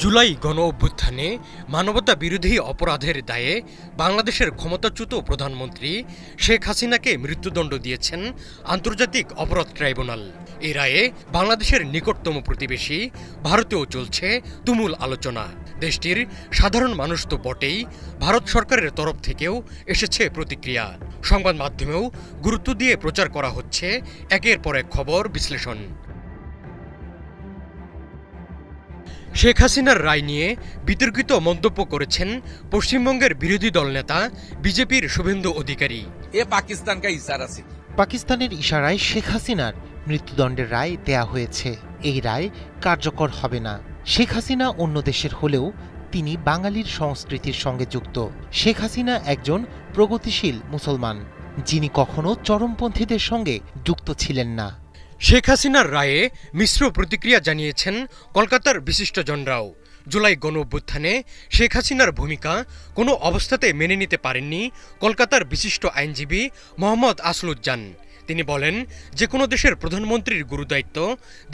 জুলাই গণ অভ্যুত্থানে মানবতা বিরোধী অপরাধের দায়ে বাংলাদেশের ক্ষমতাচ্যুত প্রধানমন্ত্রী শেখ হাসিনাকে মৃত্যুদণ্ড দিয়েছেন আন্তর্জাতিক অপরাধ ট্রাইব্যুনাল। এই রায়ে বাংলাদেশের নিকটতম প্রতিবেশী ভারতেও চলছে তুমুল আলোচনা। দেশটির সাধারণ মানুষ তো বটেই, ভারত সরকারের তরফ থেকেও এসেছে প্রতিক্রিয়া। সংবাদ মাধ্যমেও গুরুত্ব দিয়ে প্রচার করা হচ্ছে একের পর এক খবর বিশ্লেষণ। শেখ হাসিনার রায় নিয়ে বিতর্কিত মন্তব্য করেছেন পশ্চিমবঙ্গের বিরোধী দল নেতা বিজেপির শুভেন্দু অধিকারী। পাকিস্তানের ইশারায় শেখ হাসিনার মৃত্যুদণ্ডের রায় দেয়া হয়েছে। এই রায় কার্যকর হবে না। শেখ হাসিনা অন্য দেশের হলেও তিনি বাঙালির সংস্কৃতির সঙ্গে যুক্ত। শেখ হাসিনা একজন প্রগতিশীল মুসলমান, যিনি কখনো চরমপন্থীদের সঙ্গে যুক্ত ছিলেন না। শেখ হাসিনার রায়ে মিশ্র প্রতিক্রিয়া জানিয়েছেন কলকাতার বিশিষ্টজনরাও। জুলাই গণ অভ্যুত্থানে শেখ হাসিনার ভূমিকা কোনো অবস্থাতে মেনে নিতে পারেননি কলকাতার বিশিষ্ট আইনজীবী মোহাম্মদ আসলুজ্জান। তিনি বলেন, যে কোনো দেশের প্রধানমন্ত্রীর গুরুদায়িত্ব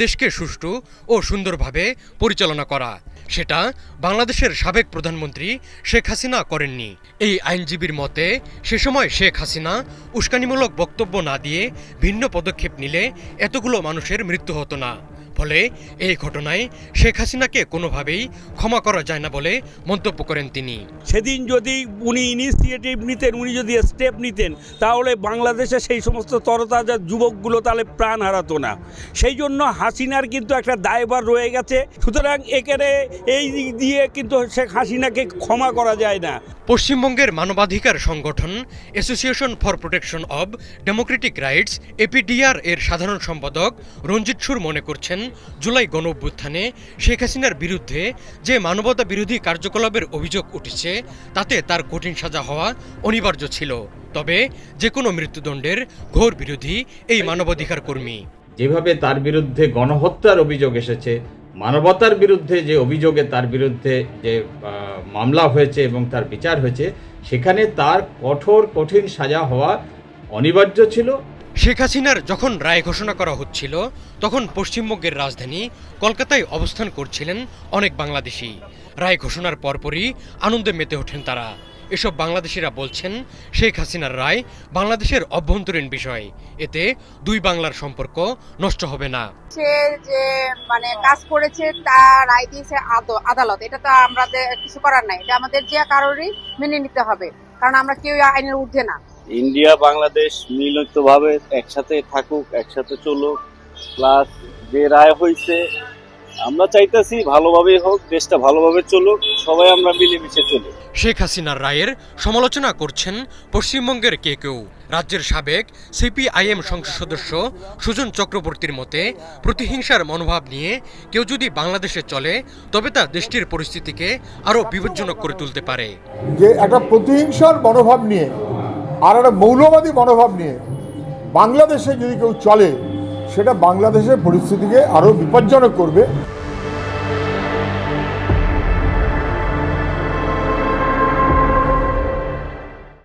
দেশকে সুষ্ঠু ও সুন্দরভাবে পরিচালনা করা। সেটা বাংলাদেশের সাবেক প্রধানমন্ত্রী শেখ হাসিনা করেননি। এই আইনজীবীর মতে, সে সময় শেখ হাসিনা উস্কানিমূলক বক্তব্য না দিয়ে ভিন্ন পদক্ষেপ নিলে এতগুলো মানুষের মৃত্যু হতো না। ফলে এই ঘটনায় শেখ হাসিনাকে কোনোভাবেই ক্ষমা করা যায় না বলে মন্তব্য করেন তিনি। সেদিন যদি উনি ইনিশিয়েটিভ নিতেন, উনি যদি স্টেপ নিতেন, তাহলে বাংলাদেশে সেই সমস্ত তরতাজা যুবকগুলো তাহলে প্রাণ হারাতো না। সেই জন্য হাসিনার কিন্তু একটা দায়ভার রয়ে গেছে। সুতরাং এখানে এই দিক দিয়ে কিন্তু শেখ হাসিনাকে ক্ষমা করা যায় না। পশ্চিমবঙ্গের মানবাধিকার সংগঠন association for protection of Democratic rights APDR এর সাধারণ সম্পাদক রঞ্জিত সুর মনে করছেন, জুলাই গণ অভ্যুত্থানে শেখ হাসিনার বিরুদ্ধে যে মানবতা বিরোধী কার্যকলাপের অভিযোগ উঠেছে তাতে তার কঠিন সাজা হওয়া অনিবার্য ছিল। তবে যে কোনো মৃত্যুদণ্ডের ঘোর বিরোধী এই মানবাধিকার কর্মী। যেভাবে তার বিরুদ্ধে গণহত্যার অভিযোগ এসেছে, মানবতার বিরুদ্ধে যে অভিযোগে তার বিরুদ্ধে যে মামলা হয়েছে এবং তার বিচার হয়েছে, সেখানে তার কঠিন সাজা হওয়া অনিবার্য ছিল। শেখ হাসিনার যখন রায় ঘোষণা করা হচ্ছিল, তখন পশ্চিমবঙ্গের রাজধানী কলকাতায় অবস্থান করছিলেন অনেক বাংলাদেশি। রায় ঘোষণার পরপরই আনন্দে মেতে ওঠেন তারা। এসব বাংলাদেশিরা বলছেন, শেখ হাসিনার রায় বাংলাদেশের অভ্যন্তরীণ বিষয়, এতে দুই বাংলার সম্পর্ক নষ্ট হবে না। সে যে কাজ করেছে তা রায় দিয়েছে আদালত, এটা তো আমাদের কিছু করার নাই। এটা আমাদের যে কারোরই মেনে নিতে হবে, কারণ আমরা কেউ আইনের ঊর্ধ্বে না। ইন্ডিয়া বাংলাদেশ মিলিতভাবে একসাথে থাকুক, একসাথে চলুক। প্লাস যে রায় হয়েছে, আমরা চাইতেছি ভালোভাবেই হোক, দেশটা ভালোভাবে চলুক, সবাই আমরা মিলেমিশে চলি। শেখ হাসিনার রায়ের সমালোচনা করছেন পশ্চিমবঙ্গের কেউ। রাজ্যের সাবেক সিপিআইএম সংসদ সদস্য সুজন চক্রবর্তীর মতে, প্রতিহিংসার মনোভাব নিয়ে কেউ যদি বাংলাদেশে চলে, তবে তা দেশটির পরিস্থিতিকে আরও বিপজ্জনক করে তুলতে পারে। যে একটা প্রতিহিংসার মনোভাব নিয়ে আর একটা মৌলবাদী মনোভাব নিয়ে বাংলাদেশে যদি কেউ চলে, সেটা বাংলাদেশের পরিস্থিতিকে আরও বিপজ্জনক করবে।